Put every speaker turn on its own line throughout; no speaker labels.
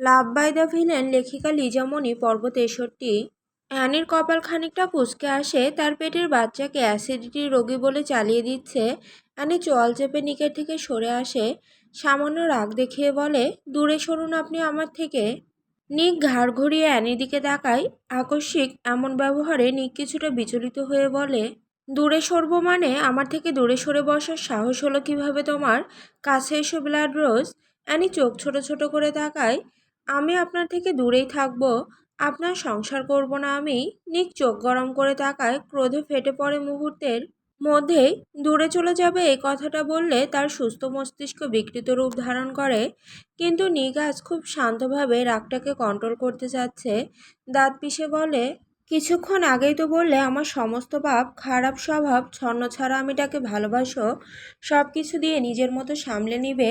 Love by the villain লেখিকা লিজামণি পর্ব 63। অ্যানির কপাল খানিকটা কুঁচকে আসে। তার পেটের বাচ্চাকে অ্যাসিডিটির রোগী বলে চালিয়ে দিচ্ছে। অ্যানি চোয়াল চেপে নিকের থেকে সরে আসে। সামান্য রাগ দেখিয়ে বলে, দূরে সরুন আপনি আমার থেকে। নিক ঘাড় ঘুরিয়ে অ্যানির দিকে তাকায়। আকস্মিক এমন ব্যবহারে নিক কিছুটা বিচলিত হয়ে বলে, দূরে সরবো মানে? আমার থেকে দূরে সরে বসার সাহস হলো কিভাবে তোমার? কাছে এসো ব্লাড রোজ। অ্যানি চোখ ছোট ছোট করে তাকায়। আমি আপনার থেকে দূরেই থাকবো, আপনার সংসার করব না আমি। নিক চোখ গরম করে তাকায়, ক্রোধে ফেটে পড়ে মুহূর্তের মধ্যেই। দূরে চলে যাবে এই কথাটা বললে তার সুস্থ মস্তিষ্ক বিকৃত রূপ ধারণ করে। কিন্তু নিক আজ খুব শান্তভাবে রাগটাকে কন্ট্রোল করতে চাচ্ছে। দাঁত পিষে বলে, কিছুক্ষণ আগেই তো বললে আমার সমস্ত পাপ, খারাপ স্বভাব, ছন্নছাড়া আমিটাকে ভালোবাসো, সব কিছু দিয়ে নিজের মতো সামলে নিবে।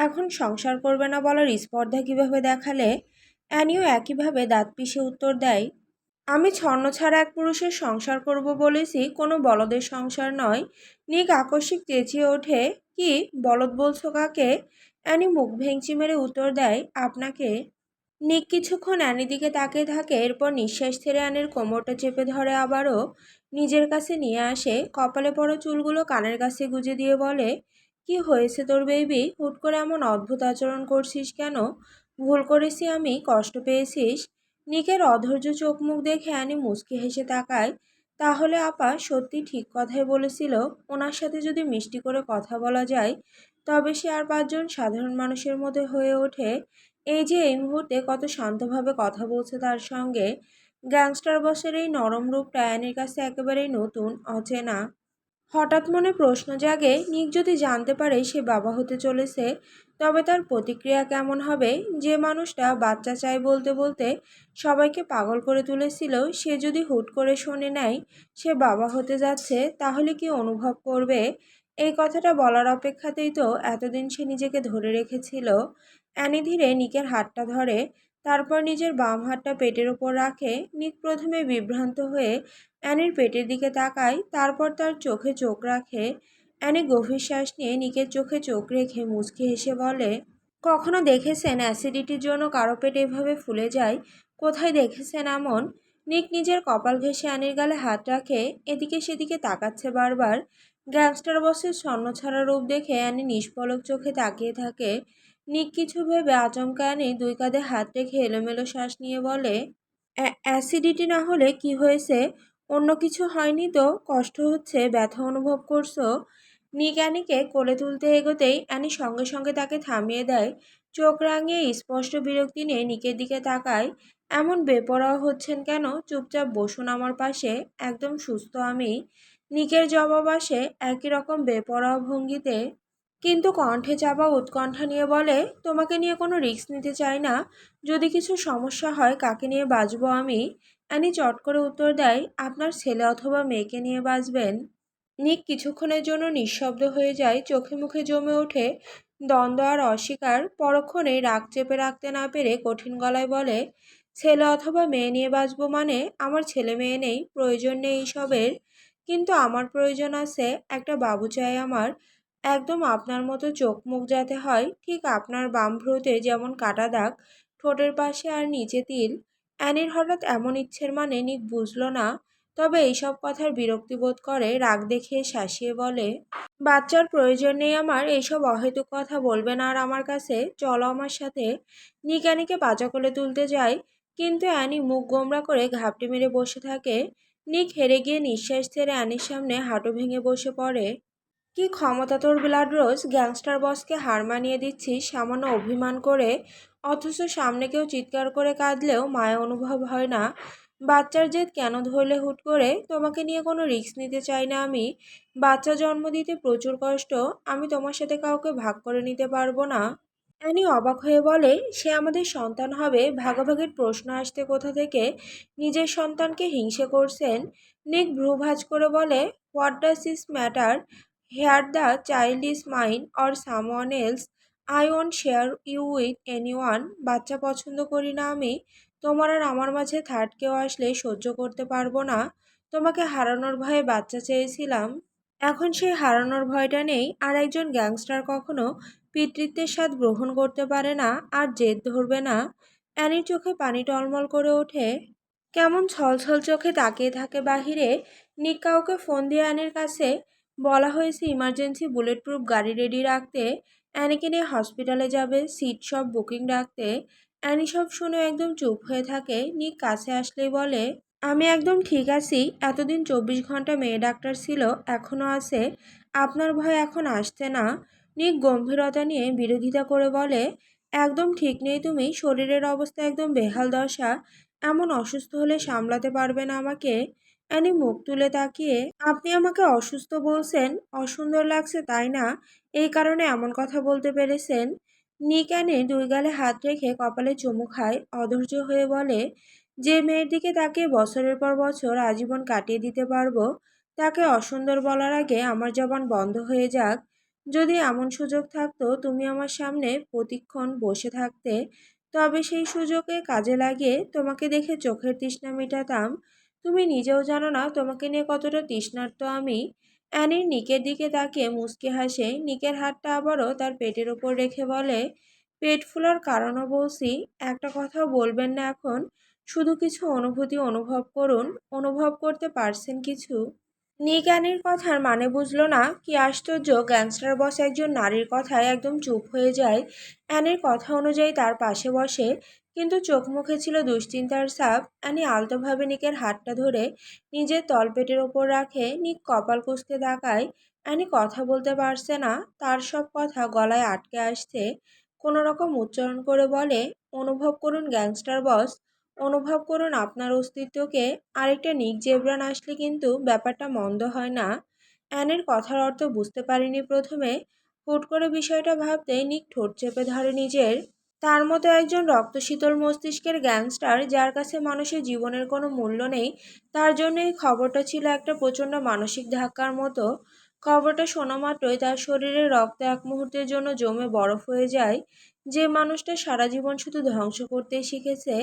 এখন সংসার করবে না বলার স্পর্ধা কিভাবে দেখালে? অ্যানিও একইভাবে দাঁত পিষে উত্তর দেয়, আমি ছন্নছাড়া এক পুরুষের সংসার করব বলেছি, কোনো বলদের সংসার নয়। নিক আকস্মিক চেঁচিয়ে ওঠে, কি বলদ বলছো কাকে? অ্যানি মুখ ভেঙচি মেরে উত্তর দেয়, আপনাকে। নিক কিছুক্ষণ অ্যানির দিকে তাকিয়ে থাকে, এরপর নিঃশ্বাস ছেড়ে অ্যানির কোমরটা চেপে ধরে আবারও নিজের কাছে নিয়ে আসে। কপালে পড়া চুলগুলো কানের কাছে গুজে দিয়ে বলে, কি হয়েছে তোর বেবি? হুট করে এমন অদ্ভুত আচরণ করছিস কেন? ভুল করেছি আমি? কষ্ট পেয়েছিস? নিকের অধৈর্য চোখ মুখ দেখে অ্যানি মুচকি হেসে তাকায়। তাহলে আপা সত্যি ঠিক কথাই বলেছিল, ওনার সাথে যদি মিষ্টি করে কথা বলা যায় তবে সে আর পাঁচজন সাধারণ মানুষের মধ্যে হয়ে ওঠে। এই যে এই মুহূর্তে কত শান্তভাবে কথা বলছে তার সঙ্গে। গ্যাংস্টার বসের এই নরম রূপটা অ্যানির কাছে একেবারেই নতুন, অচেনা। হঠাৎ মনে প্রশ্ন জাগে, নিক যদি জানতে পারে সে বাবা হতে চলেছে তবে তার প্রতিক্রিয়া কেমন হবে? যে মানুষটা বাচ্চা চাই বলতে বলতে সবাইকে পাগল করে তুলেছিল, সে যদি হুট করে শুনে নেয় সে বাবা হতে যাচ্ছে, তাহলে কি অনুভব করবে? এই কথাটা বলার অপেক্ষাতেই তো এতদিন সে নিজেকে ধরে রেখেছিল। অ্যানি ধীরে নিকের হাতটা ধরে, তারপর নিজের বাম হাতটা পেটের ওপর রাখে। নিক প্রথমে বিভ্রান্ত হয়ে অ্যানির পেটের দিকে তাকায়, তারপর তার চোখে চোখ রাখে। অ্যানি গভীর শ্বাস নিয়ে নিকের চোখে চোখ রেখে মুচকি হেসে বলে, কখনো দেখেছেন অ্যাসিডিটির জন্য কারো পেট এভাবে ফুলে যায়? কোথায় দেখেছেন এমন? নিক নিজের কপাল ঘেঁষে অ্যানির গালে হাত রাখে, এদিকে সেদিকে তাকাচ্ছে বারবার। গ্যাংস্টার বসের ছন্নছাড়া রূপ দেখে অ্যানি নিষ্পলক চোখে তাকিয়ে থাকে। নিক কিছু ভেবে আচমকা অ্যানি দুই কাঁধে হাত রেখে এলোমেলো শ্বাস নিয়ে বলে, অ্যাসিডিটি না হলে কি হয়েছে? অন্য কিছু হয়নি তো? কষ্ট হচ্ছে, ব্যথা অনুভব করছো? নিক অ্যানিকে কোলে তুলতে এগোতেই অ্যানি সঙ্গে সঙ্গে তাকে থামিয়ে দেয়। চোখ রাঙিয়ে স্পষ্ট বিরক্তি নিয়ে নিকের দিকে তাকায়, এমন বেপরোয়া হচ্ছেন কেন? চুপচাপ বসুন আমার পাশে, একদম সুস্থ আমি। নিকের জবাব আসে একই রকম বেপরোয়া ভঙ্গিতে, কিন্তু কণ্ঠে চাপা উৎকণ্ঠা নিয়ে বলে, তোমাকে নিয়ে কোনো রিস্ক নিতে চাই না। যদি কিছু সমস্যা হয় কাকে নিয়ে বাঁচবো আমি? অ্যানি চট করে উত্তর দেয়, আপনার ছেলে অথবা মেয়েকে নিয়ে বাঁচবেন। নিক কিছুক্ষণের জন্য নিঃশব্দ হয়ে যায়, চোখে মুখে জমে ওঠে দ্বন্দ্ব আর অস্বীকার। পরক্ষণেই রাগ চেপে রাখতে না পেরে কঠিন গলায় বলে, ছেলে অথবা মেয়ে নিয়ে বাঁচবো মানে? আমার ছেলে মেয়ে নেই, প্রয়োজন নেই এইসবের। কিন্তু আমার প্রয়োজন আছে, একটা বাবু চাই আমার। একদম আপনার মতো চোখ মুখ যাতে হয়, ঠিক আপনার বাম ভ্রুতে যেমন কাটা দাগ, ঠোঁটের পাশে আর নিচে তিল। অ্যানির হঠাৎ এমন ইচ্ছের মানে নিক বুঝল না। তবে এইসব কথার বিরক্তি বোধ করে, রাগ দেখিয়ে শাসিয়ে বলে, বাচ্চার প্রয়োজন নেই আমার, এইসব অহেতুক কথা বলবে না আর আমার কাছে, চলো আমার সাথে। নিক অ্যানিকে পাজা কোলে তুলতে যায়, কিন্তু অ্যানি মুখ গোমড়া করে ঘাপটি মেরে বসে থাকে। নিক হেরে গিয়ে নিঃশ্বাস ছেড়ে অ্যানির সামনে হাঁটু ভেঙে বসে পড়ে। কি ক্ষমতা তোর ব্লাড রোজ! গ্যাংস্টার বসকে হার মানিয়ে দিচ্ছিস সামান্য অভিমান করে, অথচ সামনে কেউ চিৎকার করে কাঁদলেও মায়া অনুভব হয় না। বাচ্চার জেদ কেন ধরলে হুট করে? তোমাকে নিয়ে কোনো রিস্ক নিতে চাই না আমি। বাচ্চা জন্ম দিতে প্রচুর কষ্ট, আমি তোমার সাথে কাউকে ভাগ করে নিতে পারবো না। অ্যানি অবাক হয়ে বলে, সে আমাদের সন্তান হবে, ভাগাভাগির প্রশ্ন আসতে কোথা থেকে? নিজের সন্তানকে হিংসে করছেন। নিক ভ্রু ভাঁজ করে বলে, what does this matter? Here the child is mine or someone else, I won't share you with anyone. বাচ্চা পছন্দ করি না আমি। তোমার আর আমার মাঝে থার্ড কেউ আসলে সহ্য করতে পারবো না। তোমাকে হারানোর ভয়ে বাচ্চা চেয়েছিলাম, এখন সেই হারানোর ভয়টা নেই। আর একজন গ্যাংস্টার কখনো পিতৃত্বের স্বাদ গ্রহণ করতে পারে না, আর জেদ ধরবে না। অ্যানির চোখে পানি টলমল করে ওঠে। কেমন ছলছল চোখে তাকিয়ে থাকে বাহিরে। নিক কাউকে ফোন দিয়ে অ্যানির কাছে বলা হয়েছে ইমার্জেন্সি বুলেট প্রুফ গাড়ি রেডি রাখতে, অ্যানিকে নিয়ে হসপিটালে যাবে, সিট সব বুকিং রাখতে। অ্যানি সব শুনে একদম চুপ হয়ে থাকে। নিক কাছে আসলেই বলে, আমি একদম ঠিক আছি। এতদিন 24 ঘন্টা মেয়ে ডাক্তার ছিল, এখনও আছে। আপনার ভয় এখন আসছে না? নিক গম্ভীরতা নিয়ে বিরোধিতা করে বলে, একদম ঠিক নেই তুমি। শরীরের অবস্থা একদম বেহাল দশা। এমন অসুস্থ হলে সামলাতে পারবে না আমাকে? অ্যানি মুখ তুলে তাকিয়ে, আপনি আমাকে অসুস্থ বলছেন? অসুন্দর লাগছে তাই না? এই কারণে এমন কথা বলতে পেরেছেন? নিক অ্যানির দুই গালে হাত রেখে কপালে চুমু খায়, অধৈর্য হয়ে বলে, যে মেয়ের দিকে তাকিয়ে বছরের পর বছর আজীবন কাটিয়ে দিতে পারবো, তাকে অসুন্দর বলার আগে আমার জবান বন্ধ হয়ে যাক। যদি এমন সুযোগ থাকতো তুমি আমার সামনে প্রতিক্ষণ বসে থাকতে, তবে সেই সুযোগে কাজে লাগিয়ে তোমাকে দেখে চোখের তৃষ্ণা মেটাতাম। তুমি নিজেও জানো না তোমাকে নিয়ে কতটা তৃষ্ণার্ত আমি। অ্যানির নিকের দিকে তাকিয়ে মুচকি হাসে। নিকের হাতটা আবারও তার পেটের ওপর রেখে বলে, পেট ফোলার কারণও বলছি। একটা কথাও বলবেন না এখন? শুধু কিছু অনুভূতি অনুভব করুন। অনুভব করতে পারছেন কিছু? নিক অ্যানির কথার মানে বুঝলো না। কি আশ্চর্য, গ্যাংস্টার বস একজন নারীর কথায় একদম চুপ হয়ে যায়। অ্যানির কথা অনুযায়ী তার পাশে বসে, কিন্তু চোখ মুখে ছিল দুশ্চিন্তার ছাপ। অ্যানি আলতোভাবে নিকের হাতটা ধরে নিজের তলপেটের ওপর রাখে। নিক কপাল কুঁচকে তাকায়। অ্যানি কথা বলতে পারছে না, তার সব কথা গলায় আটকে আসছে। কোনো রকম উচ্চারণ করে বলে, অনুভব করুন গ্যাংস্টার বস, অনুভব করুন আপনার অস্তিত্বকে। আরেকটা নিক জেব্রান আসলে কিন্তু ব্যাপারটা মন্দ হয় না। অ্যানের কথার অর্থ বুঝতে পারিনি প্রথমে। হুট করে বিষয়টা ভাবতেই নিক ঠোঁট চেপে ধরে নিজের। তার মতো একজন রক্তশীতল মস্তিষ্কের গ্যাংস্টার, যার কাছে মানুষের জীবনের কোনো মূল্য নেই, তার জন্য এই খবরটা ছিল একটা প্রচণ্ড মানসিক ধাক্কার মতো। খবরটা শোনা মাত্রই তার শরীরের রক্ত এক মুহূর্তের জন্য জমে বরফ হয়ে যায়। যে মানুষটা সারা জীবন শুধু ধ্বংস করতেই শিখেছে,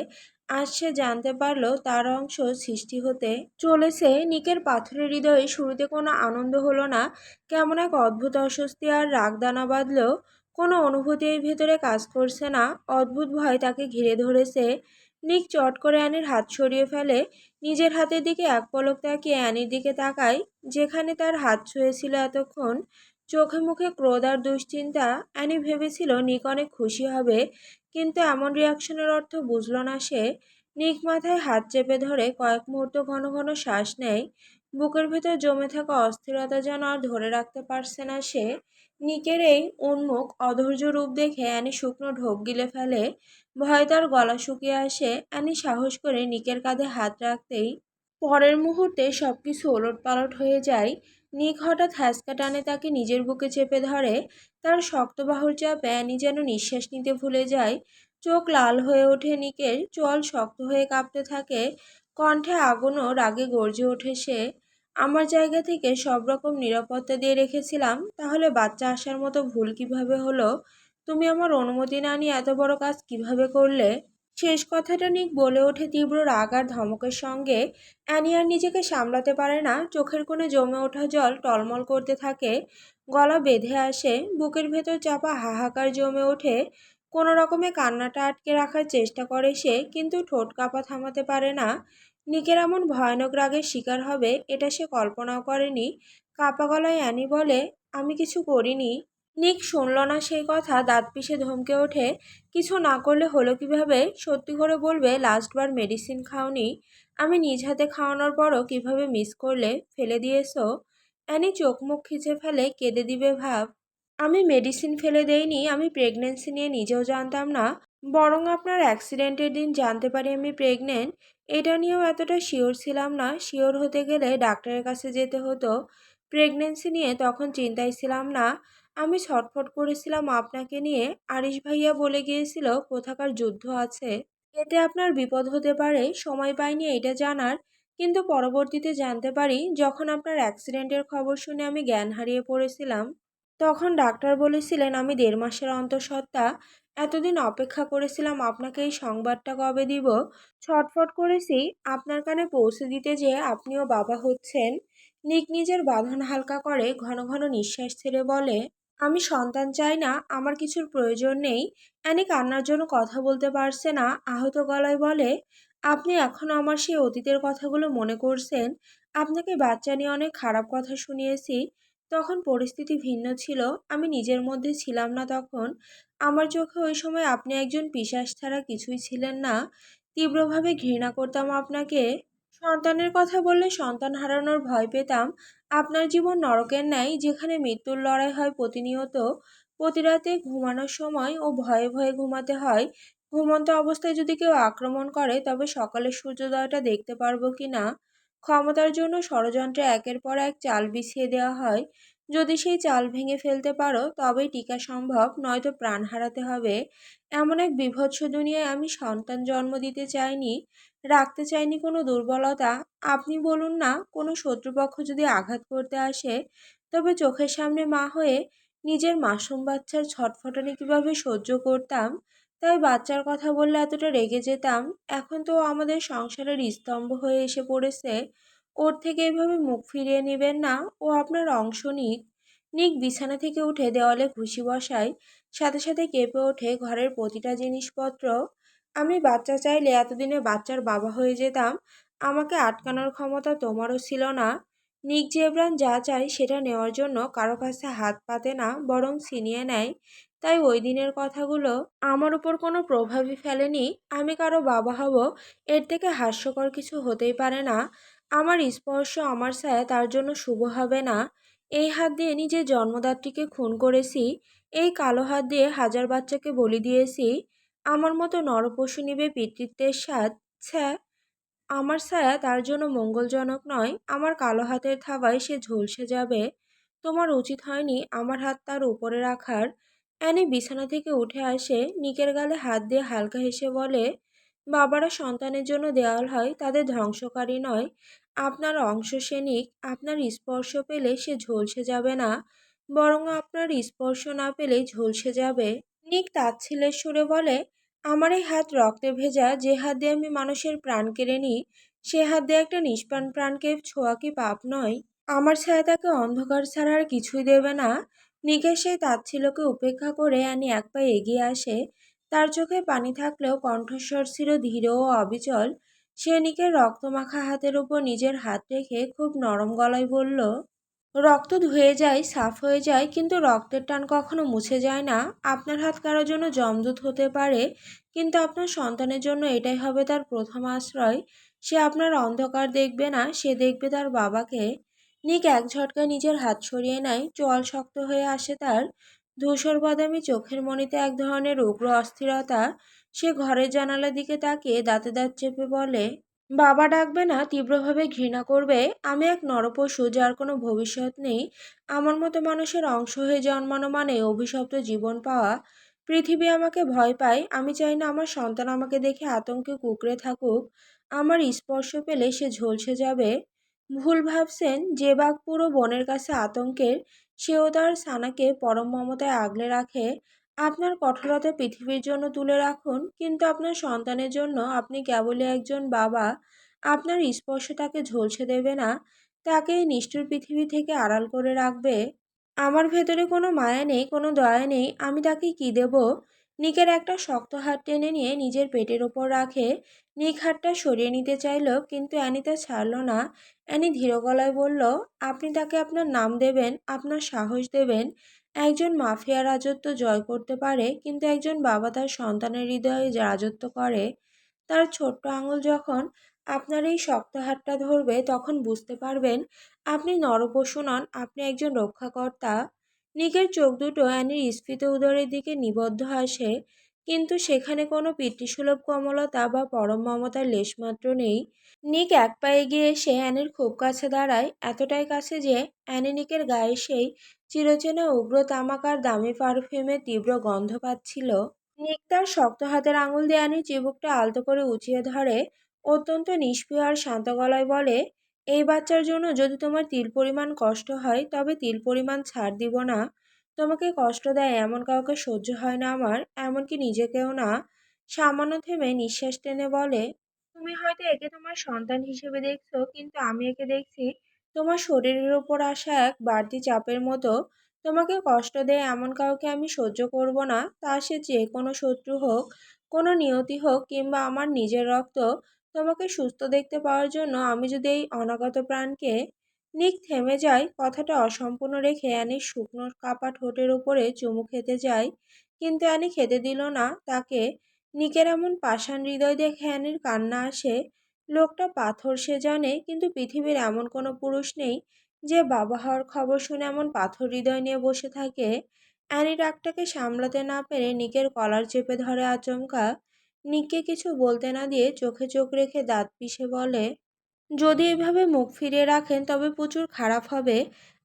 আজ সে জানতে পারলো তার অংশ সৃষ্টি হতে চলেছে। নিকের পাথরের হৃদয়ে শুরুতে কোনো আনন্দ হলো না, কেমন এক অদ্ভুত অস্বস্তি আর রাগ দানা বাঁধল। কোনো অনুভূতি এই ভেতরে কাজ করছে না, অদ্ভুত ভয় তাকে ঘিরে ধরেছে। নিক চট করে অ্যানির হাত সরিয়ে ফেলে। নিজের হাতের দিকে এক পলক তাকিয়ে অ্যানির দিকে তাকায়, যেখানে তার হাত ছুঁয়েছিল এতক্ষণ। চোখে মুখে ক্রোধ আর দুশ্চিন্তা। অ্যানি ভেবেছিল নিক অনেক খুশি হবে, কিন্তু এমন রিয়াকশনের অর্থ বুঝল না সে। নিক মাথায় হাত চেপে ধরে কয়েক মুহূর্ত ঘন ঘন শ্বাস নেয়। বুকের ভেতর জমে থাকা অস্থিরতা যেন আর ধরে রাখতে পারছে না সে। নিকের এই উন্মুখ অধৈর্য রূপ দেখে অ্যানি শুকনো ঢোক গিলে ফেলে। ভয়ে তার গলা শুকিয়ে আসে। অ্যানি সাহস করে নিকের কাঁধে হাত রাখতেই পরের মুহূর্তে সবকিছু ওলটপালট হয়ে যায়। নিক হঠাৎ হ্যাঁচকা টানে তাকে নিজের বুকে চেপে ধরে। তার শক্ত বাহুর চাপে অ্যানি যেন নিঃশ্বাস নিতে ভুলে যায়। চোখ লাল হয়ে ওঠে নিকের, চোয়াল শক্ত হয়ে কাঁপতে থাকে। কণ্ঠে আগুন ও রাগে গর্জে ওঠে সে, আমার জায়গা থেকে সব রকম নিরাপত্তা দিয়ে রেখেছিলাম, তাহলে বাচ্চা আসার মতো ভুল কিভাবে হলো? তুমি আমার অনুমতি না নিয়ে এত বড় কাজ কিভাবে করলে? শেষ কথাটা নিক বলে ওঠে তীব্র রাগ আর ধমকের সঙ্গে। অ্যানি আর নিজেকে সামলাতে পারে না। চোখের কোণে জমে ওঠা জল টলমল করতে থাকে। গলা বেঁধে আসে। বুকের ভেতর চাপা হাহাকার জমে ওঠে। কোনো রকমে কান্নাটা আটকে রাখার চেষ্টা করে সে, কিন্তু ঠোঁট কাঁপা থামাতে পারে না। নিকের এমন ভয়ানক রাগের শিকার হবে এটা সে কল্পনাও করেনি। কাঁপা গলায় অ্যানি বলে, আমি কিছু করিনি। নিক শুনল না সেই কথা, দাঁত পিষে ধমকে ওঠে, কিছু না করলে হলো কিভাবে? সত্যি করে বলবে লাস্টবার মেডিসিন খাওনি? আমি নিজ হাতে খাওয়ানোর পরও কিভাবে মিস করলে, ফেলে দিয়েছো? অ্যানি চোখ মুখ খিচে ফেলে, কেঁদে দিবে ভাব। আমি মেডিসিন ফেলে দেইনি, আমি প্রেগনেন্সি নিয়ে নিজেও জানতাম না। বরং আপনার অ্যাক্সিডেন্টের দিন জানতে পারি আমি প্রেগনেন্ট। এটা নিয়েও এতটা শিওর ছিলাম না। শিওর হতে গেলে ডাক্তারের কাছে যেতে হতো। প্রেগনেন্সি নিয়ে তখন চিন্তায় ছিলাম না। আমি ছটফট করেছিলাম আপনাকে নিয়ে। আরিশ ভাইয়া বলে গিয়েছিল কোথাকার যুদ্ধ আছে, এতে আপনার বিপদ হতে পারে। সময় পাইনি এটা জানার, কিন্তু পরবর্তীতে জানতে পারি যখন আপনার অ্যাক্সিডেন্টের খবর শুনে আমি জ্ঞান হারিয়ে পড়েছিলাম। তখন ডাক্তার বলেছিলেন আমি 1.5 মাসের অন্তঃসত্ত্বা। এতদিন অপেক্ষা করেছিলাম আপনাকে এই সংবাদটা কবে দিব। ছটফট করেছি আপনার কানে পৌঁছে দিতে, যে আপনিও বাবা হচ্ছেন। নিক নিজের বাঁধন হালকা করে ঘন ঘন নিঃশ্বাস ছেড়ে বলে, আমি সন্তান চাই না, আমার কিছুর প্রয়োজন নেই। অ্যানি কান্নার জন্য কথা বলতে পারছে না, আহত গলায় বলে, আপনি এখনো আমার সেই অতীতের কথাগুলো মনে করছেন? আপনাকে বাচ্চা নিয়ে অনেক খারাপ কথা শুনিয়েছি। তখন পরিস্থিতি ভিন্ন ছিল, আমি নিজের মধ্যে ছিলাম না তখন। আমার চোখে ওই সময় আপনি একজন পিশাচ ছাড়া কিছুই ছিলেন না। তীব্রভাবে ঘৃণা করতাম আপনাকে। সন্তানের কথা বললে সন্তান হারানোর ভয় পেতাম। আপনার জীবন নরকের ন্যায়, যেখানে মৃত্যুর লড়াই হয় প্রতিনিয়ত। প্রতি রাতে ঘুমানোর সময় ও ভয়ে ভয়ে ঘুমাতে হয়। ঘুমন্ত অবস্থায় যদি কেউ আক্রমণ করে তবে সকালের সূর্যোদয়টা দেখতে পারবো কি না। ক্ষমতার জন্য ষড়যন্ত্রে একের পর এক চাল বিছিয়ে দেওয়া হয়। যদি সেই চাল ভেঙে ফেলতে পারো তবেই টিকা সম্ভব, নয়তো প্রাণ হারাতে হবে। এমন এক বীভৎস দুনিয়ায় আমি সন্তান জন্ম দিতে চাইনি, রাখতে চাইনি কোনো দুর্বলতা। আপনি বলুন না, কোনো শত্রুপক্ষ যদি আঘাত করতে আসে, তবে চোখের সামনে মা হয়ে নিজের মাসুম বাচ্চার ছটফটানি কিভাবে সহ্য করতাম। তাই বাচ্চার কথা বললে এতটা রেগে যেতাম। এখন তো ও আমাদের সংসারের স্তম্ভ হয়ে এসে পড়েছে। ওর থেকে এভাবে মুখ ফিরিয়ে নেবেন না। ও আপনার অংশ। নিক নিক বিছানা থেকে উঠে দেওয়ালে ঘুষি বসায়। সাথে সাথে কেঁপে ওঠে ঘরের প্রতিটা জিনিসপত্র। আমি বাচ্চা চাইলে এতদিনে বাচ্চার বাবা হয়ে যেতাম। আমাকে আটকানোর ক্ষমতা তোমারও ছিল না। নিক জেব্রান যা চায় সেটা নেওয়ার জন্য কারো কাছে হাত পাতে না, বরং ছিনিয়ে নেয়। তাই ওই দিনের কথাগুলো আমার উপর কোনো প্রভাবই ফেলেনি। আমি কারো বাবা হব, এর থেকে হাস্যকর কিছু হতেই পারে না। আমার স্পর্শ, আমার ছায়া তার জন্য শুভ হবে না। এই হাত দিয়ে নিজের জন্মদাত্রীকে খুন করেছি। এই কালো হাত দিয়ে হাজার বাচ্চাকে বলি দিয়েছি। আমার মতো নরপশু নিবে পিতৃত্বের স্বাদ। ছ্যা, আমার ছায়া তার জন্য মঙ্গলজনক নয়। আমার কালো হাতের থাবায় সে ঝলসে যাবে। তোমার উচিত হয়নি আমার হাত তার উপরে রাখার। অ্যানি বিছানা থেকে উঠে আসে, নিকের গালে হাত দিয়ে হালকা হেসে বলে, বাবারা সন্তানের জন্য দেওয়াল হয়, তাদের ধ্বংসকারী নয়। আপনার অংশ সে নিক, আপনার স্পর্শ পেলে সে ঝলসে যাবে না, বরং আপনার স্পর্শ না পেলেই ঝলসে যাবে। নিক তাচ্ছিল্যের সুরে বলে, আমার এই হাত রক্তে ভেজা, যে হাত দিয়ে আমি মানুষের প্রাণ কেড়ে নিই, সে হাত দিয়ে একটা নিষ্প্রাণ প্রাণকে ছোঁয়া কি পাপ নয়? আমার ছায়া তাকে অন্ধকার ছাড়া আর কিছুই দেবে না। নিকের সেই তাচ্ছিল্যকে উপেক্ষা করে অ্যানি এক পা এগিয়ে আসে। তার চোখে পানি থাকলেও কণ্ঠস্বর ছিল ধীর ও অবিচল। সে নিকের রক্তমাখা হাতের উপর নিজের হাত রেখে খুব নরম গলায় বলল, রক্ত ধুয়ে যায়, সাফ হয়ে যায়, কিন্তু রক্তের টান কখনো মুছে যায় না। আপনার হাত কারোর জন্য যমদূত হতে পারে, কিন্তু আপনার সন্তানের জন্য এটাই হবে তার প্রথম আশ্রয়। সে আপনার অন্ধকার দেখবে না, সে দেখবে তার বাবাকে। নিক এক ঝটকায় নিজের হাত সরিয়ে নেয়, চোয়াল শক্ত হয়ে আসে তার। ধূসর বাদামি চোখের মণিতে এক ধরনের উগ্র অস্থিরতা। সে ঘরের জানালার দিকে তাকিয়ে দাঁতে দাঁত চেপে বলে, বাবা ডাকবে না, তীব্রভাবে ঘৃণা করবে। আমি এক নরপশু যার কোনো ভবিষ্যৎ নেই। আমার মতো মানুষের অংশ হয়ে জন্মানো মানে অভিশপ্ত জীবন পাওয়া। পৃথিবী আমাকে ভয় পায়। আমি চাই না আমার সন্তান আমাকে দেখে আতঙ্কে কুঁকড়ে থাকুক। আমার স্পর্শ পেলে সে ঝলসে যাবে। ভুল ভাবছেন, যে বাঘ পুরো বনের কাছে আতঙ্কের, সেও তার ছানাকে পরম মমতায় আগলে রাখে। আপনার কঠোরতা পৃথিবীর জন্য তুলে রাখুন, কিন্তু আপনার সন্তানের জন্য আপনি কেবলই একজন বাবা। আপনার স্পর্শ তাকে ঝলসে দেবে না, তাকে এই নিষ্ঠুর পৃথিবী থেকে আড়াল করে রাখবে। আমার ভেতরে কোনো মায়া নেই, কোনো দয়া নেই, আমি তাকে কি দেব? নিকের একটা শক্ত হাত টেনে নিয়ে নিজের পেটের ওপর রাখে। নিক হাতটা সরিয়ে নিতে চাইল, কিন্তু অ্যানি তা ছাড়ল না। অ্যানি ধীর গলায় বলল, আপনি তাকে আপনার নাম দেবেন, আপনার সাহস দেবেন। একজন মাফিয়া রাজত্ব জয় করতে পারে, কিন্তু একজন বাবা তার সন্তানের হৃদয়ে রাজত্ব করে। তার ছোট্ট আঙুল যখন আপনার এই শক্ত হাতটা ধরবে, তখন বুঝতে পারবেন আপনি নরপশু নন, আপনি একজন রক্ষাকর্তা। নিকের চোখ দুটো অ্যানির স্ফীত উদরের দিকে নিবদ্ধ আসে, কিন্তু সেখানে কোনো পিতৃসুলভ কমলতা বা পরম মমতার লেশমাত্র নেই। নিক এক পা এগিয়ে এসে অ্যানির খুব কাছে দাঁড়ায়, এতটাই কাছে যে অ্যানি নিকের গায়ে সেই চিরচেনা উগ্র তামাক আর দামি পারফিউমের তীব্র গন্ধ পাচ্ছিল। নিক তার শক্ত হাতের আঙুল দিয়ে অ্যানির চিবুকটা আলতো করে উঁচিয়ে ধরে, অত্যন্ত নিষ্প্রিয় আর শান্ত গলায় বলে, এই বাচ্চার জন্য যদি তোমার তিল পরিমাণ কষ্ট হয়, তবে তিল পরিমাণ ছাড় দিব না। তোমাকে কষ্ট দেয় এমন কাউকে সহ্য হয় না আমার, এমনকি নিজেকেও না। সামান্য থেমে নিঃশ্বাস টেনে বলে, তুমি হয়তো একে তোমার সন্তান হিসেবে দেখছো, কিন্তু আমি একে দেখছি তোমার শরীরের ওপর আসা এক বাড়তি চাপের মতো। তোমাকে কষ্ট দেয় এমন কাউকে আমি সহ্য করব না, তা সে যে কোনো শত্রু হোক, কোনো নিয়তি হোক কিংবা আমার নিজের রক্ত। তোমাকে সুস্থ দেখতে পাওয়ার জন্য আমি যদি এই অনাগত প্রাণকে। নিক থেমে যায়, কথাটা অসম্পূর্ণ রেখে অ্যানির শুকনো কাপা ঠোঁটের উপরে চুমু খেতে যায়, কিন্তু অ্যানি খেতে দিল না তাকে। নিকের এমন পাষাণ হৃদয় দেখে অ্যানির কান্না আসে। লোকটা পাথর সে জানে, কিন্তু পৃথিবীর এমন কোনো পুরুষ নেই যে বাবা হওয়ার খবর শুনে এমন পাথর হৃদয় নিয়ে বসে থাকে। অ্যানি রাগটাকে সামলাতে না পেরে নিকের কলার চেপে ধরে আচমকা। নিককে কিছু বলতে না দিয়ে চোখে চোখ রেখে দাঁত পিষে বলে, যদি এভাবে মুখ ফিরিয়ে রাখেন তবে প্রচুর খারাপ হবে।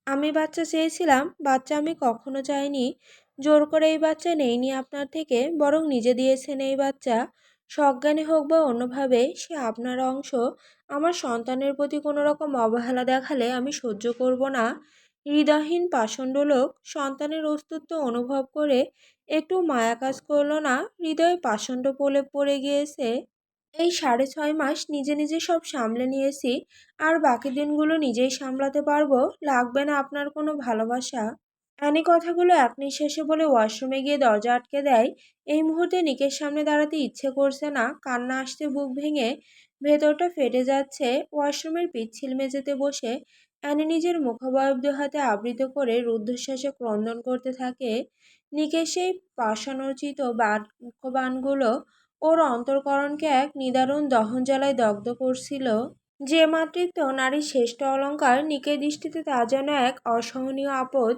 আমি বাচ্চা চেয়েছিলাম, বাচ্চা আমি কখনো চাইনি। জোর করে এই বাচ্চা নেইনি আপনার থেকে, বরং নিজে দিয়েছেন এই বাচ্চা। সজ্ঞানে হোক বা অন্যভাবে সে আপনার অংশ। আমার সন্তানের প্রতি কোনো রকম অবহেলা দেখালে আমি সহ্য করব না। হৃদয়হীন পাষণ্ড লোক সন্তানের অস্তিত্ব অনুভব করে একটু মায়া কাজ করলো না, হৃদয়ে পাষণ্ড প্রলেপ পড়ে গিয়েছে। এই 6.5 মাস নিজে নিজে সব সামলে নিয়েছি, আর বাকি দিনগুলো নিজেই সামলাতে পারবো। লাগবে না আপনার কোনো ভালোবাসা। অ্যানি কথাগুলো এক নিঃশ্বাসে বলে ওয়াশরুমে গিয়ে দরজা আটকে দেয়। এই মুহূর্তে নিকের সামনে দাঁড়াতে ইচ্ছে করছে না, কান্না আসতে বুক ভেঙে ভেতরটা ফেটে যাচ্ছে। ওয়াশরুমের পিচ্ছিল মেঝেতে বসে অ্যানি নিজের মুখাবয়ব হাতে আবৃত করে রুদ্ধশ্বাসে ক্রন্দন করতে থাকে। নিকের সেই পাষাণোচিত বাক্যবাণগুলো ওর অন্তঃকরণকে এক নিদারুণ দহনজ্বালায় দগ্ধ করছিল। যে মাতৃত্ব নারীর শ্রেষ্ঠ অলংকার, নিকের দৃষ্টিতে তা যেন এক অসহনীয় আপদ।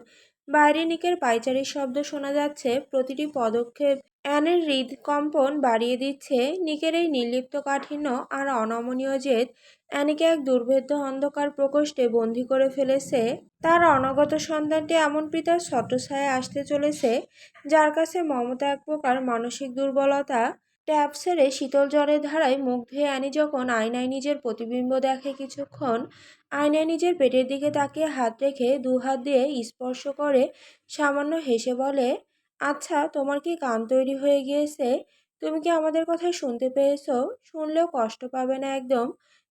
বাইরে নিকের পায়চারির শব্দ শোনা যাচ্ছে, প্রতিটি পদক্ষেপ অ্যানের হৃদকম্পন বাড়িয়ে দিচ্ছে। নিকের এই নির্লিপ্ত কাঠিন্য আর অনমনীয় জেদ অ্যানিকে এক দুর্ভেদ্য অন্ধকার প্রকোষ্ঠে বন্দী করে ফেলেছে। তার অনাগত সন্তানটি এমন পিতার ছত্রছায়ায় আসতে চলেছে, যার কাছে মমতা এক প্রকার মানসিক দুর্বলতা। ট্যাপ ছেড়ে শীতল জলের ধারায় মুখ ধুয়ে অ্যানি যখন আয়নায় নিজের প্রতিবিম্ব দেখে কিছুক্ষণ, আয়নায় নিজের পেটের দিকে তাকিয়ে হাত রেখে দু হাত দিয়ে স্পর্শ করে সামান্য হেসে বলে, আচ্ছা তোমার কি কান তৈরি হয়ে গিয়েছে? তুমি কি আমাদের কথাই শুনতে পেয়েছো? শুনলেও কষ্ট পাবে না একদম।